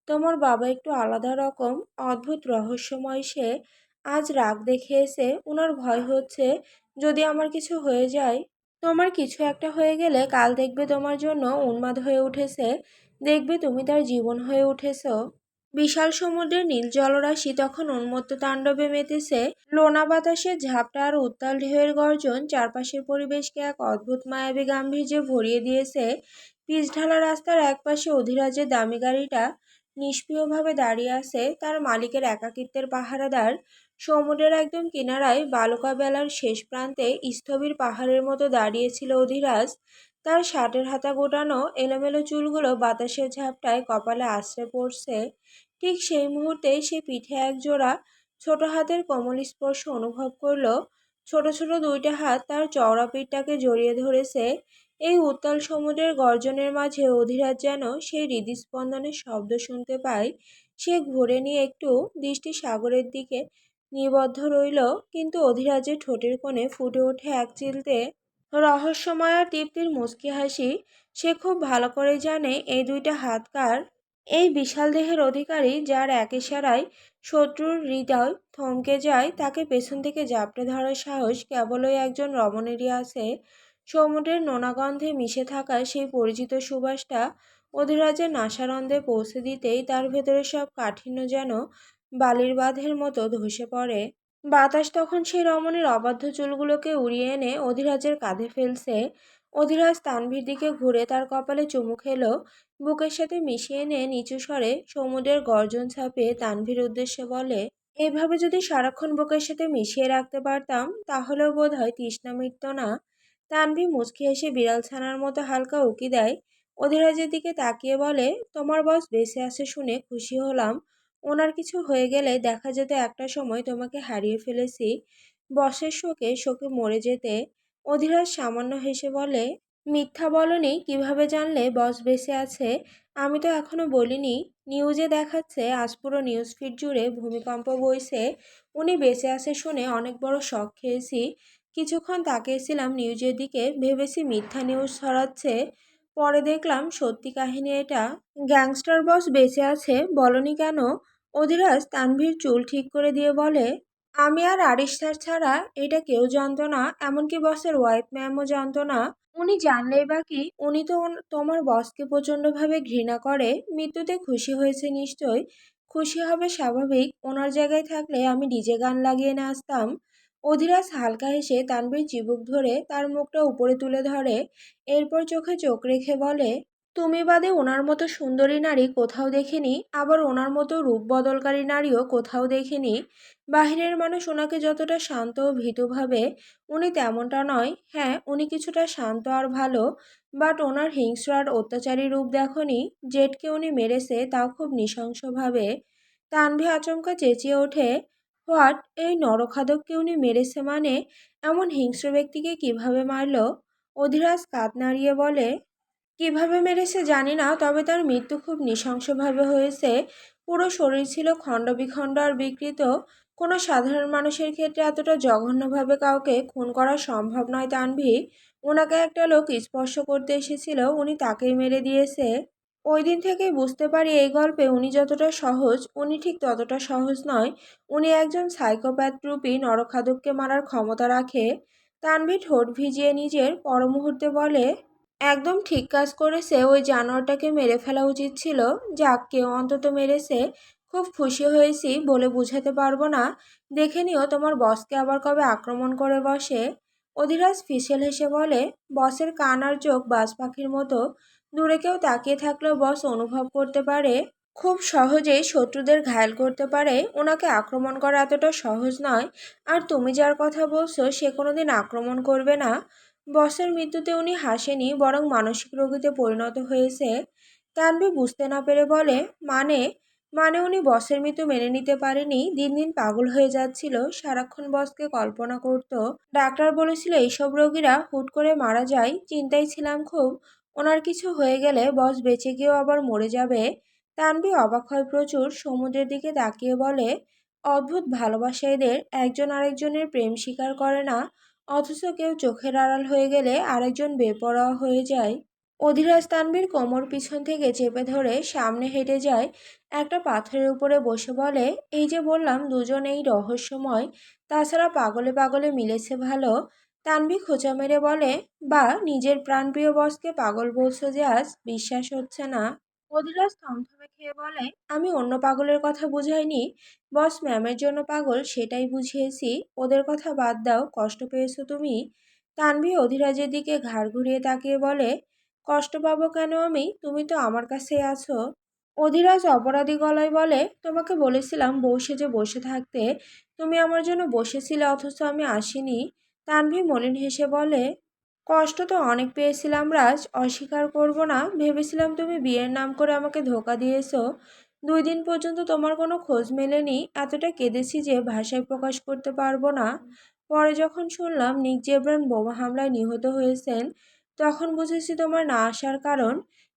তোমার বাবা একটু আলাদা রকম, অদ্ভুত রহস্যময় সে। আজ রাগ দেখিয়েছে, ওনার ভয় হচ্ছে যদি আমার কিছু হয়ে যায়। তোমার কিছু একটা হয়ে গেলে কাল দেখবে তোমার জন্য উন্মাদ হয়ে উঠেছে, দেখবে তুমি তার জীবন হয়ে উঠেছ। বিশাল সমুদ্রের নীল জলরাশি তখন উন্মত্ত তাণ্ডবে মেতেছে। লোনা বাতাসের ঝাপটা আর উত্তাল ঢেউয়ের গর্জন চারপাশের পরিবেশকে এক অদ্ভুত মায়াবী গাম্ভীর্যে ভরিয়ে দিয়েছে। পিচঢালা রাস্তার একপাশে অধিরাজের দামি গাড়িটা নিষ্ক্রিয়ভাবে দাঁড়িয়ে আছে, তার মালিকের একাকিত্বের পাহারাদার। সমুদ্রের একদম কিনারায় বালুকা বেলার শেষ প্রান্তে স্থবির পাহাড়ের মতো দাঁড়িয়েছিল অধিরাজ। তার শার্টের হাতা গোটানো এলোমেলো চুলগুলো বাতাসের ঝাপটায় কপালে আছড়ে পড়ছে। ঠিক সেই মুহূর্তে সে পিঠে এক জোড়া ছোট হাতের কোমল স্পর্শ অনুভব করলো। ছোট ছোট দুইটা হাত তার চওড়া পিঠটাকে জড়িয়ে ধরেছে। এই উত্তাল সমুদ্রের গর্জনের মাঝে অধিরাজ যেন সেই হৃদস্পন্দনের শব্দ শুনতে পায়। সে ঘুরে নিয়ে একটু দৃষ্টি সাগরের দিকে নিবদ্ধ রইল, কিন্তু অধিরাজের ঠোঁটের কোণে ফুটে ওঠে এক চিলতে রহস্যময় আর তৃপ্তির মুচকি হাসি। সে খুব ভালো করে জানে এই দুইটা হাত কার। এই বিশাল দেহের অধিকারী, যার এক ইশারায় শত্রুর হৃদয় থমকে যায়, তাকে পেছন থেকে জাপটে ধরার সাহস কেবল ওই একজন রমণীরই আছে। সমুদ্রের নোনা গন্ধে মিশে থাকা সেই পরিচিত সুবাসটা অধিরাজের নাসারন্ধে পৌঁছে দিতেই তার ভেতরে সব কাঠিন্য যেন বালির বাঁধের মতো ধসে পড়ে। বাতাস তখন সেই রমণীর অবাধ্য চুলগুলোকে উড়িয়ে এনে অধিরাজের কাঁধে ফেলছে। অধিরাজ তানভীর দিকে ঘুরে তার কপালে চুমু খেলো, বুকের সাথে মিশিয়ে নিয়ে নিচু স্বরে সমুদ্রের গর্জন ছাপিয়ে তানভীর উদ্দেশ্যে বলে, এভাবে যদি সারাক্ষণ বুকের সাথে মিশিয়ে রাখতে পারতাম তাহলেও বোধ হয় তৃষ্ণা মিটত না। তানভী মুচকি হেসে বিড়াল ছানার মতো হালকা উকি দেয়। অধিরাজের দিকে তাকিয়ে বলে, তোমার বস বেঁচে আছে শুনে খুশি হলাম। ওনার কিছু হয়ে গেলে দেখা যেত একটা সময় তোমাকে হারিয়ে ফেলেছি। বসের শোকে শোকে মরে যেতে। অধিরাজ সামান্য হেসে বলে, মিথ্যা বলনি, কিভাবে জানলে বস বেঁচে আছে? আমি তো এখনো বলিনি। নিউজে দেখাচ্ছে, আজ পুরো নিউজ ফিড জুড়ে ভূমিকম্প বইছে। উনি বেঁচে আছে শুনে অনেক বড় শক খেয়েছি। কিছুক্ষণ তাকিয়েছিলাম নিউজের দিকে, ভেবেছি মিথ্যা নিউজ ছড়াচ্ছে। পরে দেখলাম সত্যি কাহিনী এটা। গ্যাংস্টার বস বেঁচে আছে, বলনি কেন? অধিরাজ তানভীর চুল ঠিক করে দিয়ে বলে, আমি আর আরিশ স্যার ছাড়া এটা কেউ জানতো না, এমনকি বসের ওয়াইফ ম্যামও জানতো না। উনি জানলেই বা কি, উনি তো তোমার বসকে প্রচণ্ডভাবে ঘৃণা করে। মৃত্যুতে খুশি হয়েছে নিশ্চয়ই। খুশি হবে স্বাভাবিক, ওনার জায়গায় থাকলে আমি ডিজে গান লাগিয়ে নাচতাম। অধিরাজ হালকা হেসে তানভীর চিবুক ধরে তার মুখটা উপরে তুলে ধরে, এরপর চোখে চোখ রেখে বলে, তুমি বাদে ওনার মতো সুন্দরী নারী কোথাও দেখিনি, আবার ওনার মতো রূপ বদলকারী নারীও কোথাও দেখিনি। বাহিরের মানুষ ওনাকে যতটা শান্ত ও ভীতু ভাবে, উনি তেমনটা নয়। হ্যাঁ, উনি কিছুটা শান্ত আর ভালো, বাট ওনার হিংস্র আর অত্যাচারী রূপ দেখনি। জেটকে উনি মেরেছে, তাও খুব নৃশংসভাবে। তানভি আচমকা চেঁচিয়ে ওঠে, হোয়াট? এই নরখাদককে উনি মেরেছে মানে? এমন হিংস্র ব্যক্তিকে কিভাবে মারলো? অধিরাজ কাঁধ নাড়িয়ে বলে, কিভাবে মেরেছে জানি না, তবে তার মৃত্যু খুব নৃশংসভাবে হয়েছে। পুরো শরীর ছিল খণ্ডবিখণ্ড আর বিকৃত। কোনো সাধারণ মানুষের ক্ষেত্রে এতটা জঘন্যভাবে কাউকে খুন করা সম্ভব নয় তানভি। ওনাকে একটা লোক স্পর্শ করতে এসেছিল, উনি তাকেই মেরে দিয়েছে। ওই দিন থেকেই বুঝতে পারি এই গল্পে উনি যতটা সহজ, উনি ঠিক ততটা সহজ নয়। উনি একজন সাইকোপ্যাথ রূপী নরখাদককে মারার ক্ষমতা রাখে। তানভি ঠোঁট ভিজিয়ে নিজের পরমুহূর্তে বলে, একদম ঠিক কাজ করেছে, ওই জানোয়ারটাকে মেরে ফেলা উচিত ছিল। যাক, কেউ অন্তত মেরেছে। খুব খুশি হয়েছি, বলে বোঝাতে পারবো না। দেখে নিও তোমার বসকে আবার কবে আক্রমণ করে বসে। অধিরাজ ফিসেল হেসে বলে, বসের কান আর চোখ বাজ পাখির মতো। দূরে কেউ তাকিয়ে থাকলেও বস অনুভব করতে পারে। খুব সহজেই শত্রুদের ঘায়েল করতে পারে। ওনাকে আক্রমণ করা এতটা সহজ নয়। আর তুমি যার কথা বলছো সে কোনোদিন আক্রমণ করবে না। বসের মৃত্যুতে উনি হাসেনি, বরং মানসিক রোগীতে পরিণত হয়েছে। তানভি বুঝতে না পেরে বলে, মানে? মানে উনি বসের মৃত্যু মেনে নিতে পারেনি, দিন দিন পাগল হয়ে যাচ্ছিল, সারাক্ষণ বসকে কল্পনা করত। ডাক্তার বলেছিল এইসব রোগীরা হুট করে মারা যায়, চিন্তায় ছিলাম খুব। ওনার কিছু হয়ে গেলে বস বেঁচে গিয়েও আবার মরে যাবে। তানভি অবাক হয় প্রচুর, সমুদ্রের দিকে তাকিয়ে বলে, অদ্ভুত ভালোবাসা এদের, একজন আরেকজনের প্রেম স্বীকার করে না, অথচ কেউ চোখের আড়াল হয়ে গেলে আরেকজন বেপরোয়া হয়ে যায়। অধিরাজ তানভীর কোমর পিছন থেকে চেপে ধরে সামনে হেঁটে যায়। একটা পাথরের উপরে বসে বলে, এই যে বললাম দুজন এই রহস্যময়, তাছাড়া পাগলে পাগলে মিলেছে ভালো। তানভি খোঁচা মেরে বলে, বা নিজের প্রাণপ্রিয় বসকে পাগল বলছো যে আজ বিশ্বাস হচ্ছে না। অধিরাজ থমথমে খেয়ে বলে, আমি অন্য পাগলের কথা বুঝাইনি। বস ম্যামের জন্য পাগল সেটাই বুঝিয়েছি। ওদের কথা বাদ দাও, কষ্ট পেয়েছো তুমি? তানভি অধিরাজের দিকে ঘাড় ঘুরিয়ে তাকিয়ে বলে, কষ্ট পাবো কেন আমি? তুমি তো আমার কাছেই আছো। অধিরাজ অপরাধী গলায় বলে, তোমাকে বলেছিলাম বউ সেজে বসে থাকতে, তুমি আমার জন্য বসেছিলে অথচ আমি আসিনি। তানভি মলিন হেসে বলে, কষ্ট তো অনেক পেয়েছিলাম রাজ, অস্বীকার করব না। ভেবেছিলাম তুমি বিয়ের নাম করে আমাকে ধোঁকা দিয়েছো। 2 দিন পর্যন্ত তোমার কোনো খোঁজ মেলেনি, এতটা কেঁদেছি যে ভাষায় প্রকাশ করতে পারবো না। পরে যখন শুনলাম নিক জেব্রান বোমা হামলায় নিহত হয়েছেন, তখন বুঝেছি তোমার না আসার কারণ।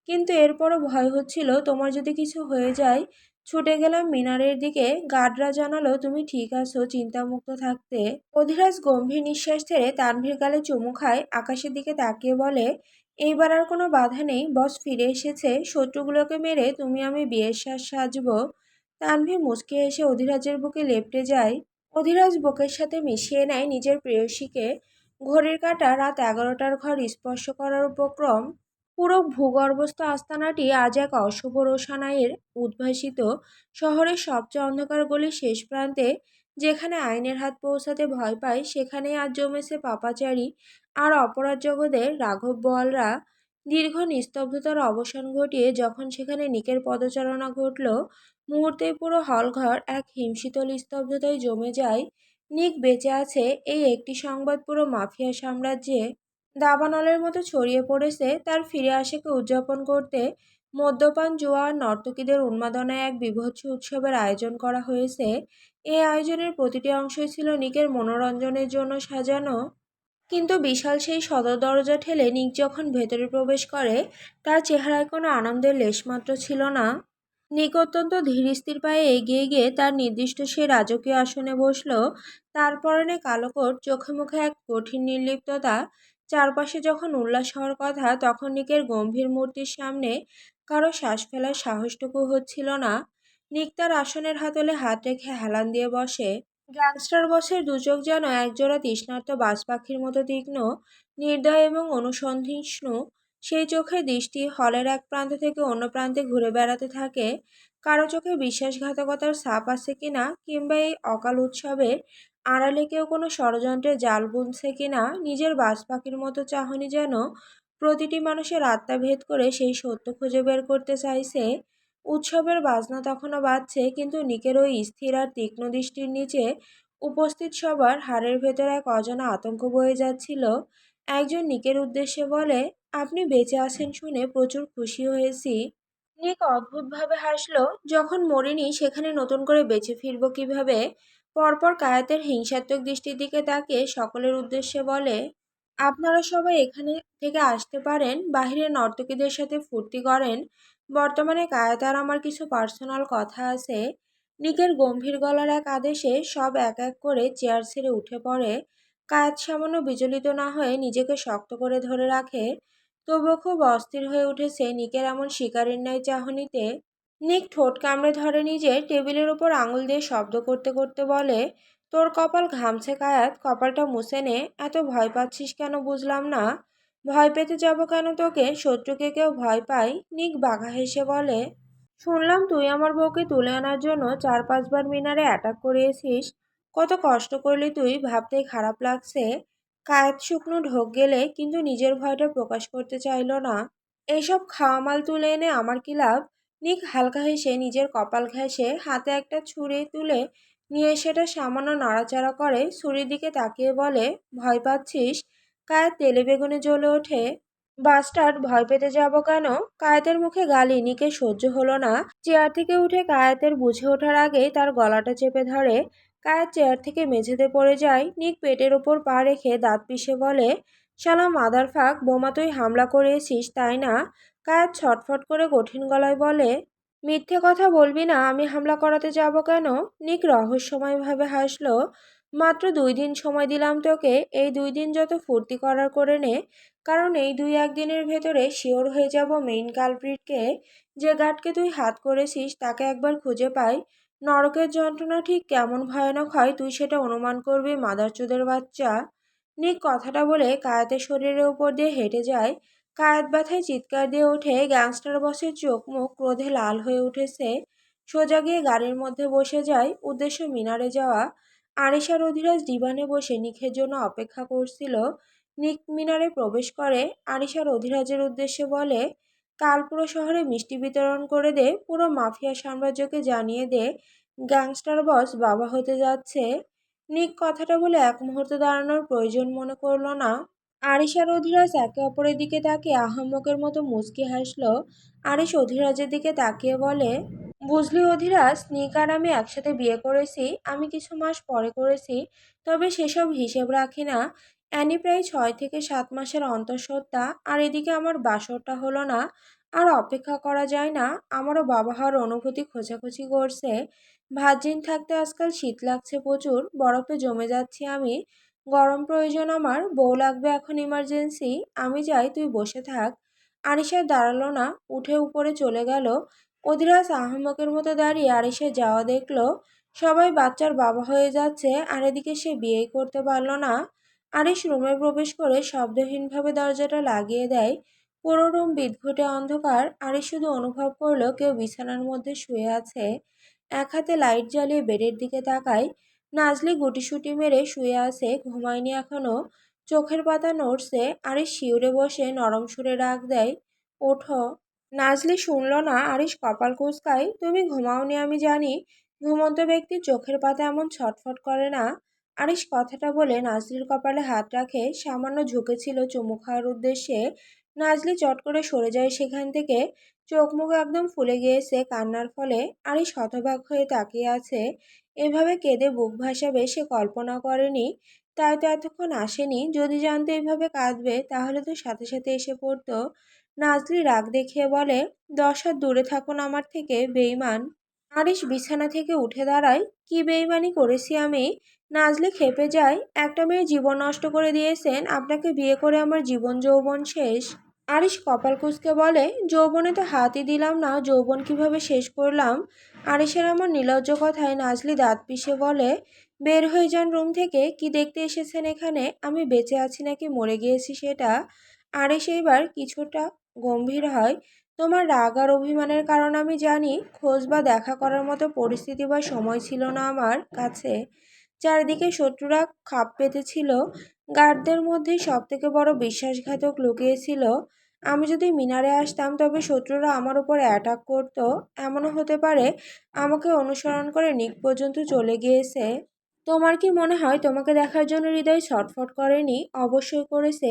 কিন্তু এরপরও ভয় হচ্ছিল তোমার যদি কিছু হয়ে যায়। ছুটে গেলাম মিনারের দিকে, গার্ডরা জানালো তুমি ঠিক আছো, চিন্তামুক্ত থাকতে। অধিরাজ গম্ভীর নিঃশ্বাস ছেড়ে তানভীর গালে চুমু খায়, আকাশের দিকে তাকিয়ে বলে, এইবার আর কোনো বাধা নেই, বস ফিরে এসেছে, শত্রুগুলোকে মেরে তুমি আমি বিয়ের সাজ সাজবো। তানভীর মুচকে এসে অধিরাজের বুকে লেপ্টে যায়। অধিরাজ বুকের সাথে মিশিয়ে নেয় নিজের প্রেয়সীকে। ঘড়ির কাঁটা রাত 11টার ঘর স্পর্শ করার উপক্রম। পুরো ভূগর্ভস্থ আস্তানাটি আজ এক অশুভ রোশনাইয়ের উদ্ভাসিত। শহরের সবচেয়ে অন্ধকার গলির শেষ প্রান্তে, যেখানে আইনের হাত পৌঁছাতে ভয় পায়, সেখানেই আজ জমেছে পাপাচারী আর অপরাধ জগতের রাঘব বোয়ালরা। দীর্ঘ নিস্তব্ধতার অবসান ঘটিয়ে যখন সেখানে নিকের পদচারণা ঘটল, মুহূর্তেই পুরো হলঘর এক হিমশীতল স্তব্ধতায় জমে যায়। নিক বেঁচে আছে, এই একটি সংবাদ পুরো মাফিয়া সাম্রাজ্যে দাবানলের মতো ছড়িয়ে পড়েছে। তার ফিরে আসাকে উদযাপন করতে মদ্যপান, জুয়া আর নর্তকীদের উন্মাদনায় এক বীভৎস উৎসবের আয়োজন করা হয়েছে। এই আয়োজনের প্রতিটি অংশই ছিল নিকের মনোরঞ্জনের জন্য সাজানো। কিন্তু বিশাল সেই সদর দরজা ঠেলে নিক যখন ভেতরে প্রবেশ করে, তার চেহারায় কোনো আনন্দের লেশমাত্র ছিল না। নিক অত্যন্ত ধীরস্থির পায়ে এগিয়ে গিয়ে তার নির্দিষ্ট সেই রাজকীয় আসনে বসল। তার পরনে কালো কোট, চোখে মুখে এক কঠিন নির্লিপ্ততা। চারপাশে যখন উল্লাস হওয়ার কথা, তখন নিকের গম্ভীর মূর্তির সামনে কারো শ্বাস ফেলার সাহসটুকু হচ্ছিল না। নিক তার আসনের হাতলে হাত রেখে হেলান দিয়ে বসে। গ্যাংস্টার বসের দুচোখ যেন একজোড়া তৃষ্ণার্ত বাজ পাখির মতো তীক্ষ্ণ, নির্দয় এবং অনুসন্ধিৎসু। সেই চোখের দৃষ্টি হলের এক প্রান্ত থেকে অন্য প্রান্তে ঘুরে বেড়াতে থাকে। কারো চোখে বিশ্বাসঘাতকতার ছাপ আছে কিনা, কিংবা এই অকাল উৎসবের আড়ালে কেউ কোনো ষড়যন্ত্রের জাল বুনছে কিনা, নিজের বাজ পাখির মতো চাহনি যেন প্রতিটি মানুষের আত্মা ভেদ করে সেই সত্য খুঁজে বের করতে চাইছে। উৎসবের বাজনা তখনও বাজছে, কিন্তু নিকের ওই স্থির আর তীক্ষ্ণ দৃষ্টির নিচে উপস্থিত সবার হাড়ের ভেতর এক অজানা আতঙ্ক বয়ে যাচ্ছিল। একজন নিকের উদ্দেশ্যে বলে, আপনি বেঁচে আছেন শুনে প্রচুর খুশি হয়েছি। নিক অদ্ভুতভাবে হাসলো। যখন মরিনি সেখানে নতুন করে বেঁচে ফিরবো কিভাবে? পরপর কায়েতের হিংসাত্মক দৃষ্টির দিকে তাকিয়ে সকলের উদ্দেশ্যে বলে, আপনারা সবাই এখানে থেকে আসতে পারেন, বাহিরে নর্তকীদের সাথে ফুর্তি করেন। বর্তমানে কায়েত আর আমার কিছু পার্সোনাল কথা আছে। নিকের গম্ভীর গলার এক আদেশে সব এক এক করে চেয়ার ছেড়ে উঠে পড়ে। কায়েত সামান্য বিচলিত না হয়ে নিজেকে শক্ত করে ধরে রাখে। তবুও খুব অস্থির হয়ে উঠেছে নিকের এমন শিকারীর ন্যায় চাহনিতে। নিক ঠোঁট কামড়ে ধরে নিজের, টেবিলের ওপর আঙুল দিয়ে শব্দ করতে করতে বলে, তোর কপাল ঘামছে কায়াত, কপালটা মুছে নে। এত ভয় পাচ্ছিস কেন বুঝলাম না। ভয় পেতে যাব কেন তোকে, শত্রুকে কেউ ভয় পায়? নিক বাঘা হেসে বলে, শুনলাম তুই আমার বউকে তুলে আনার জন্য 4-5 বার মিনারে অ্যাটাক করিয়েছিস। কত কষ্ট করলি তুই, ভাবতেই খারাপ লাগছে। কায়েত শুকনো ঢোক গেলে কিন্তু নিজের ভয়টা প্রকাশ করতে চাইল না। এইসব খাওয়া মাল তুলে এনে আমার কি লাভ? নিক হালকা হেসে নিজের কপাল ঘেঁষে হাতে একটা ছুরি তুলে নিয়ে সেটা সামান্য নাড়াচাড়া করে ছুরির দিকে তাকিয়ে বলে, ভয় পাচ্ছিস? কায়েত তেলে বেগুনে জ্বলে ওঠে। বাস্টার্ড, ভয় পেতে যাব কেন? কায়েতের মুখে গালি নিকে সহ্য হলো না। চেয়ার থেকে উঠে কায়েতের বুঝে ওঠার আগেই তার গলাটা চেপে ধরে। কায়েত চেয়ার থেকে মেঝেতে পড়ে যায়। নিক পেটের ওপর পা রেখে দাঁত পিষে বলে, শালা মাদার ফাক, বোমা তুই হামলা করিয়েছিস তাই না? কায়েত ছটফট করে কঠিন গলায় বলে, মিথ্যে কথা বলবি না, আমি হামলা করাতে যাব কেন? নিক রহস্যময়ভাবে হাসলো। মাত্র 2 দিন সময় দিলাম তোকে, এই 2 দিন যত ফুর্তি করার করে নে। কারণ এই 2-1 দিনের ভেতরে শিওর হয়ে যাব মেইন কালপ্রিটকে। যে গার্ডকে তুই হাত করেছিস তাকে একবার খুঁজে পাই। নরকের যন্ত্রণা ঠিক কেমন ভয়ানক হয় তুই সেটা অনুমান করবি, মাদারচোদের বাচ্চা। নিক কথাটা বলে কায়েতের শরীরের উপর দিয়ে হেঁটে যায়। কায়েত ব্যথায় চিৎকার দিয়ে ওঠে। গ্যাংস্টার বসের চোখ মুখ ক্রোধে লাল হয়ে উঠেছে। সোজা গিয়ে গাড়ির মধ্যে বসে যায়, উদ্দেশ্য মিনারে যাওয়া। আরিশার অধিরাজ ডিভানে বসে নিখের জন্য অপেক্ষা করছিল। নিক মিনারে প্রবেশ করে, আরিশার অধিরাজের উদ্দেশ্যে বলে, কাল পুরো শহরে মিষ্টি বিতরণ করে দে, পুরো মাফিয়া সাম্রাজ্যকে জানিয়ে দে গ্যাংস্টার বস বাবা হতে যাচ্ছে। নিক কথাটা বলে এক মুহূর্ত দাঁড়ানোর প্রয়োজন মনে করল না। আরিশার অধিরাজ একে অপরের দিকে তাকিয়ে আহাম্মকের মতো মুচকি হাসল। আরিশ অধিরাজের দিকে তাকিয়ে বলে, বুঝলি অধিরাজ, নিক আর আমি একসাথে বিয়ে করেছি। আমি কিছু মাস পরে করেছি, তবে সেসব হিসেব রাখি না। অ্যানি প্রায় 6 থেকে 7 মাসের অন্তঃসত্ত্বা, আর এদিকে আমার বাসরটা হলো না। আর অপেক্ষা করা যায় না। আমারও বাবা হওয়ার অনুভূতি খোঁচাখুচি করছে। ভার্জিন থাকতে আজকাল শীত লাগছে প্রচুর, বরফে জমে যাচ্ছি আমি। গরম প্রয়োজন আমার, বউ লাগবে এখন ইমার্জেন্সি। আমি যাই, তুই বসে থাক। আরিশা দাঁড়ালো না, উঠে উপরে চলে গেল। অধিরাজ আহাম্মকের মতো দাঁড়িয়ে আরিশের যাওয়া দেখলো। সবাই বাচ্চার বাবা হয়ে যাচ্ছে, আর এদিকে সে বিয়েই করতে পারল না। আরিশ রুমে প্রবেশ করে শব্দহীনভাবে দরজাটা লাগিয়ে দেয়। পুরো রুম বিদঘুটে অন্ধকার। আরিশ শুধু অনুভব করলো কেউ বিছানার মধ্যে শুয়ে আছে। এক হাতে লাইট জ্বালিয়ে বেডের দিকে তাকায়। নাজলি গুটিসুটি মেরে শুয়ে আছে, ঘুমায়নি এখনো। চোখের পাতা নড়ছে। আরিশ শিউরে বসে নরম সুরে ডাক দেয়, ওঠো। নাজলি শুনল না। আরিশ কপাল কুঁচকায়, তুমি ঘুমাওনি আমি জানি। ঘুমন্ত ব্যক্তির চোখের পাতা এমন ছটফট করে না। আরিশ কথাটা বলে নাজলির কপালে হাত রাখে, সামান্য ঝুঁকেছিল চুমু খাওয়ার উদ্দেশ্যে। নাজলি চট করে সরে যায় সেখান থেকে। চোখ মুখ একদম ফুলে গিয়েছে কান্নার ফলে। আরিশ হতবাক হয়ে তাকিয়ে আছে। এভাবে কেঁদে বুক ভাসাবে সে কল্পনা করেনি। তাই তো এতক্ষণ আসেনি। যদি জানতো এভাবে কাঁদবে তাহলে তো সাথে সাথে এসে পড়তো। নাজলি রাগ দেখিয়ে বলে, 10 হাত দূরে থাকুন আমার থেকে, বেইমান। আরিশ বিছানা থেকে উঠে দাঁড়ায়। কি বেইমানি করেছি আমি? নাজলি খেপে যায়, একটা মেয়ের জীবন নষ্ট করে দিয়েছেন, আপনাকে বিয়ে করে আমার জীবন যৌবন শেষ। আরিশ কপাল কুঁচকে বলে, যৌবনে তো হাতই দিলাম না, যৌবন কিভাবে শেষ করলাম? আরিশের এমন নির্লজ্জ কথায় নাজলি দাঁত পিষে বলে, বের হয়ে যান রুম থেকে। কি দেখতে এসেছেন এখানে? আমি বেঁচে আছি নাকি মরে গিয়েছি সেটা? আরিশ এইবার কিছুটা গম্ভীর হয়। তোমার রাগ আর অভিমানের কারণ আমি জানি। খোঁজ বা দেখা করার মতো পরিস্থিতি বা সময় ছিল না আমার কাছে। চারিদিকে শত্রুরা খাপ পেতেছিল। গার্ডদের মধ্যেই সবথেকে বড় বিশ্বাসঘাতক লুকিয়েছিল। আমি যদি মিনারে আসতাম তবে শত্রুরা আমার উপর অ্যাটাক করত। এমনও হতে পারে আমাকে অনুসরণ করে নিক পর্যন্ত চলে গিয়েছে। তোমার কি মনে হয় তোমাকে দেখার জন্য হৃদয় ছটফট করেনি? অবশ্যই করেছে।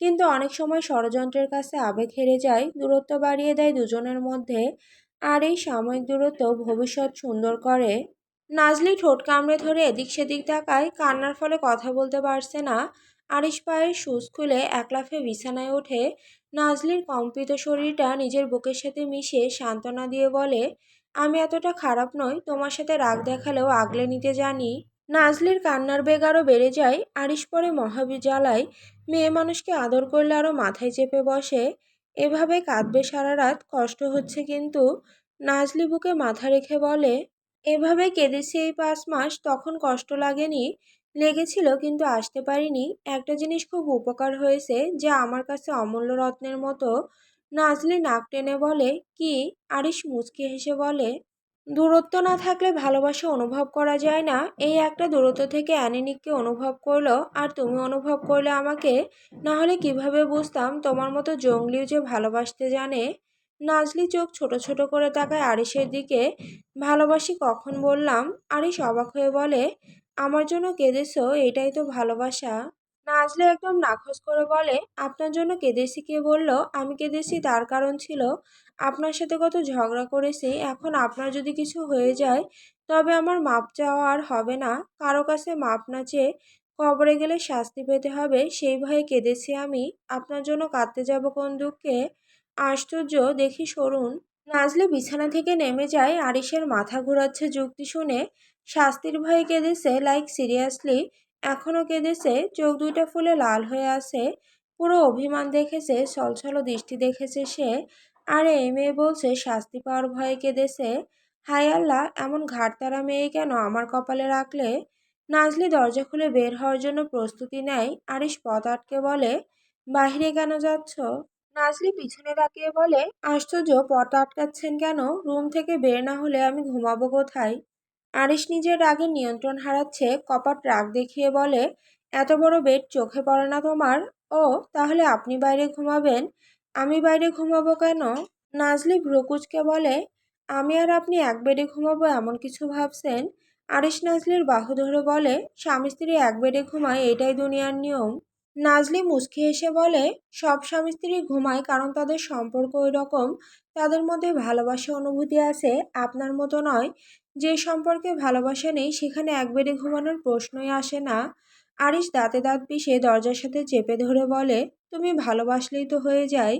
কিন্তু অনেক সময় ষড়যন্ত্রের কাছে আবেগ হেরে যায়, দূরত্ব বাড়িয়ে দেয় দুজনের মধ্যে। আর এই সাময়িক দূরত্ব ভবিষ্যৎ সুন্দর করে। নাজলি ঠোঁট কামড়ে ধরে এদিক সেদিক তাকায়, কান্নার ফলে কথা বলতে পারছে না। আরিশ পায়ের শুজ খুলে এক লাফে বিছানায় ওঠে। নাজলির কম্পিত শরীরটা নিজের বুকের সাথে মিশিয়ে সান্ত্বনা দিয়ে বলে, আমি এতটা খারাপ নই, তোমার সাথে রাগ দেখালেও আগলে নিতে জানি। নাজলির কান্নার বেগ আরও বেড়ে যায়। আরিশ পরে মহাবিদ্যালয় মেয়ে মানুষকে আদর করলে আরও মাথায় চেপে বসে। এভাবে কাঁদবে সারা রাত, কষ্ট হচ্ছে কিন্তু। নাজলি বুকে মাথা রেখে বলে, এভাবে কেঁদেছি এই 5 মাস, তখন কষ্ট লাগেনি? লেগেছিল কিন্তু আসতে পারিনি। একটা জিনিস খুব উপকার হয়েছে, যা আমার কাছে অমূল্য রত্নের মতো। নাজলি নাক টেনে বলে, কি? আরিশ মুচকি হেসে বলে, দূরত্ব না থাকলে ভালোবাসা অনুভব করা যায় না। এই একটা দূরত্ব থেকে অ্যানিনিককে অনুভব করলো, আর তুমি অনুভব করলে আমাকে। না হলে কিভাবে বুঝতাম তোমার মতো জঙ্গলিও যে ভালোবাসতে জানে? নাজলি চোখ ছোট ছোট করে তাকায় আরিশের দিকে। ভালোবাসি কখন বললাম? আরিশ অবাক হয়ে বলে, আমার জন্য কেঁদেছো, এটাই তো ভালোবাসা? নাজলি একদম নাখোশ করে বলে, আপনার জন্য কেঁদেছি কে বলল? আমি কেঁদেছি তার কারণ ছিল আপনার সাথে কত ঝগড়া করেছি। এখন আপনার যদি কিছু হয়ে যায় তবে আমার মাপ চাওয়া আর হবে না। কারো কাছে মাপ না চেয়ে কবরে গেলে শাস্তি পেতে হবে, সেই ভয়ে কেঁদেছি আমি। আপনার জন্য কাঁদতে যাব কোন দুঃখে? আশ্চর্য, দেখি সরুন। নাজলে বিছানা থেকে নেমে যায়। আরিশের মাথা ঘোরাচ্ছে যুক্তি শুনে। শাস্তির ভয়ে কেঁদেছে? Like seriously? এখনও কেঁদেছে? চোখ দুইটা ফুলে লাল হয়ে আছে। পুরো অভিমান দেখেছে, ছলছল দৃষ্টি দেখেছে সে। আরে এই মেয়ে বলছে শাস্তি পাওয়ার ভয়ে কেঁদেছে। হায় আল্লাহ, এমন ঘাড়তারা মেয়ে কেন আমার কপালে রাখলে? নাজলি দরজা খুলে বের হওয়ার জন্য প্রস্তুতি নেয়। আরিশ পথ আটকে বলে, বাহিরে কেন যাচ্ছ? নাজলি পিছনে তাকিয়ে বলে, আশ্চর্য, পথ আটকাচ্ছেন কেন? রুম থেকে বের না হলে আমি ঘুমাবো কোথায়? আরিশ নিজের রাগে নিয়ন্ত্রণ হারাচ্ছে। কপাট রাগ দেখিয়ে বলে, এত বড় বেড চোখে পড়ে না তোমার? ও, তাহলে আপনি বাইরে ঘুমাবেন? আমি বাইরে ঘুমাবো কেন? নাজলি ভ্রুকুচকে বলে, আমি আর আপনি এক বেডে ঘুমাবো এমন কিছু ভাবছেন? আরিশ নাজলির বাহু ধরে বলে, স্বামী স্ত্রী এক বেডে ঘুমায়, এটাই দুনিয়ার নিয়ম। নাজলি মুচকি হেসে বলে, সব স্বামী স্ত্রী ঘুমায় কারণ তাদের সম্পর্ক ওই রকম। তাদের মধ্যে ভালোবাসা অনুভূতি আছে, আপনার মতো নয়। যে সম্পর্কে ভালোবাসা নেই সেখানে এক বেডে ঘুমানোর প্রশ্নই আসে না। আরিশ দাঁতে দাঁত পিষে দরজার সাথে চেপে ধরে বলে, তুমি ভালোবাসলেই তো হয়ে যায়।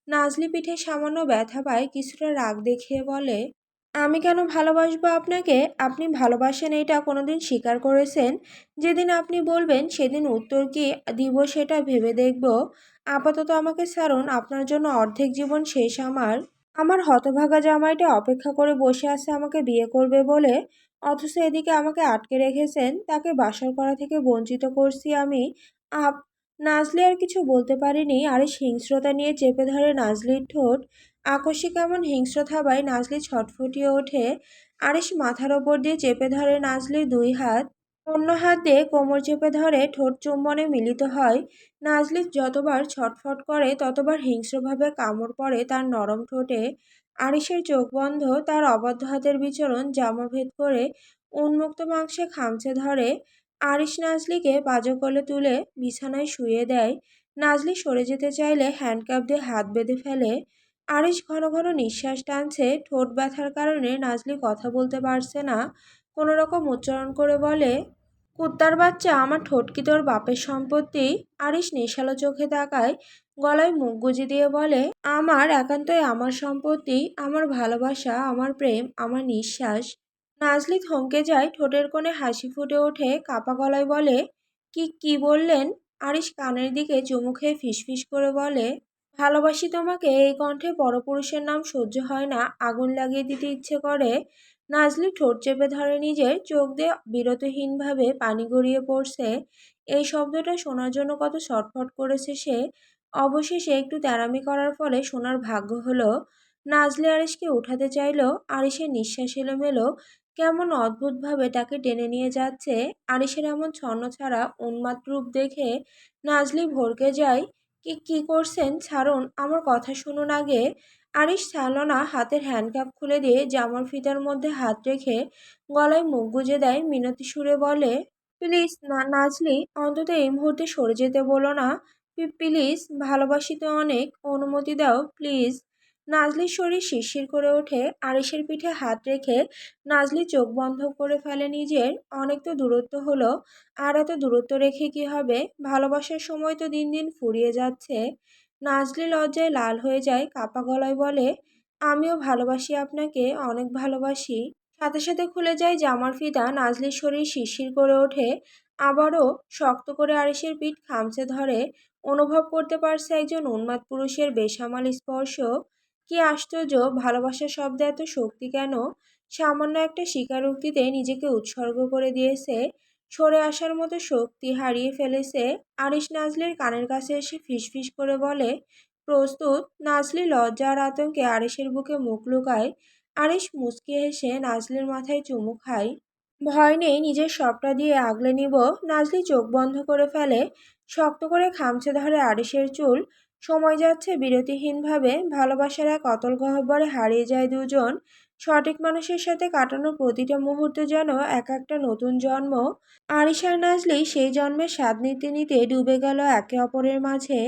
নাজলি পিঠে সামান্য ব্যথা পায়, কিছুটা রাগ দেখিয়ে বলে, আমি কেন ভালোবাসবো আপনাকে? আপনি ভালোবাসেন এটা কোনোদিন স্বীকার করেছেন? যেদিন আপনি বলবেন সেদিন উত্তর কি দিব সেটা ভেবে দেখব। আপাতত আমাকে ছাড়ুন, আপনার জন্য অর্ধেক জীবন শেষ আমার। আমার হতভাগা জামাইটা অপেক্ষা করে বসে আছে আমাকে বিয়ে করবে বলে, অথচ এদিকে আমাকে আটকে রেখেছেন, তাকে বাসর করা থেকে বঞ্চিত করছি আমি। আপ নাজলি আর কিছু বলতে পারেনি। আরিশ হিংস্রতা নিয়ে চেপে ধরে নাজলির ঠোঁট। আকস্মিক এমন হিংস্র থাবায় নাজলি ছটফটিয়ে ওঠে। আরিশ মাথার ওপর দিয়ে চেপে ধরে নাজলির 2 হাত। অন্য হাত দিয়ে কোমর চেপে ধরে, ঠোঁট চুম্বনে মিলিত হয়। নাজলি যতবার ছটফট করে ততবার হিংস্রভাবে কামড় পড়ে তার নরম ঠোঁটে। আরিশের চোখ বন্ধ, তার অবাধ্য হাতের বিচরণ জামা ভেদ করে উন্মুক্ত মাংসে খামচে ধরে। আরিশ নাজলিকে বাজু কোলে তুলে বিছানায় শুইয়ে দেয়। নাজলি সরে যেতে চাইলে হ্যান্ডকাপ দিয়ে হাত বেঁধে ফেলে। আরিশ ঘন ঘন নিঃশ্বাস টানছে। ঠোঁট ব্যথার কারণে নাজলি কথা বলতে পারছে না। কোনো রকম উচ্চারণ করে বলে, কুত্তার বাচ্চা, আমার ঠোঁট কি তোর বাপের সম্পত্তি? আরিশ নেশালো চোখে তাকায়, গলায় মুখ গুজে দিয়ে বলে, আমার একান্তই আমার সম্পত্তি, আমার ভালোবাসা, আমার প্রেম, আমার নিঃশ্বাস। নাজলি থমকে যায়, ঠোঁটের কোণে হাসি ফুটে ওঠে, কাপা গলায় বলে, কি কি বললেন? আরিশ কানের দিকে চুমু খেয়ে ফিসফিস করে বলে, ভালোবাসি তোমাকে। এই কণ্ঠে পরপুরুষের নাম সহ্য হয় না, আগুন লাগিয়ে দিতে ইচ্ছে করে। নাজলি ঠোঁট চেপে ধরে নিজের, চোখ দিয়ে বিরতহীনভাবে পানি গড়িয়ে পড়ছে। এই শব্দটা শোনার জন্য কত ছটফট করেছে সে। অবশেষে একটু তেড়ামি করার ফলে শোনার ভাগ্য হলো। নাজলি আরিশকে উঠাতে চাইলো, আরিশের নিঃশ্বাস এলোমেলো, কেমন অদ্ভুতভাবে তাকে টেনে নিয়ে যাচ্ছে। আরিশের এমন ছন্নছাড়া উন্মাদ রূপ দেখে নাজলি ভড়কে যায়। কি কি করছেন, ছাড়ুন, আমার কথা শুনুন আগে। আরিশ ছাড়ল না, হাতের হ্যান্ডকাপ খুলে দিয়ে জামার ফিতার মধ্যে হাত রেখে গলায় মুখ গুজে দেয়, মিনতি সুরে বলে, প্লিজ না নাজলি, অন্তত এই মুহূর্তে সরে যেতে বলো না। প্লিজ, ভালোবাসি তো অনেক, অনুমতি দাও প্লিজ। নাজলির শরীর শিরশির করে ওঠে। আরিশের পিঠে হাত রেখে নাজলি চোখ বন্ধ করে ফেলে নিজের। অনেক তো দূরত্ব হলো, আর এত দূরত্ব রেখে কি হবে? ভালোবাসার সময় তো দিন দিন ফুরিয়ে যাচ্ছে। নাজলি লজ্জায় লাল হয়ে যায়, কাপা গলায় বলে, আমিও ভালোবাসি আপনাকে, অনেক ভালোবাসি। সাথে সাথে খুলে যায় জামার ফিতা। নাজলির শরীর শিরশির করে ওঠে। আবারও শক্ত করে আরিশের পিঠ খামচে ধরে। অনুভব করতে পারছে একজন উন্মাদ পুরুষের বেসামাল স্পর্শ। কি আশ্চর্য, ভালোবাসার শব্দে এত শক্তি কেন? সামান্য একটা স্বীকারোক্তিতে নিজেকে উৎসর্গ করে দিয়েছে। সরে আসার মতো শক্তি হারিয়ে ফেলেছে। আরিশ নাজলির কানের কাছে এসে ফিসফিস করে বলে, প্রস্তুত? নাজলি লজ্জা আর আতঙ্কে আরিশের বুকে মুখ লুকায়। আরিশ মুচকি হেসে নাজলির মাথায় চুমু খায়। ভয় নেই, নিজের সবটা দিয়ে আগলে নিব। নাজলি চোখ বন্ধ করে ফেলে, শক্ত করে খামচে ধরে আরিশের চুল। সময় যাচ্ছে বিরতিহীনভাবে, ভালোবাসার এক অতল গহ্বরে হারিয়ে যায় দুজন। সঠিক মানুষের সাথে কাটানো প্রতিটা মুহূর্ত যেন এক একটা নতুন জন্ম। আরিশ আর নাজলি সেই জন্মের স্বাদ নিতে নিতে ডুবে গেল একে অপরের মাঝে।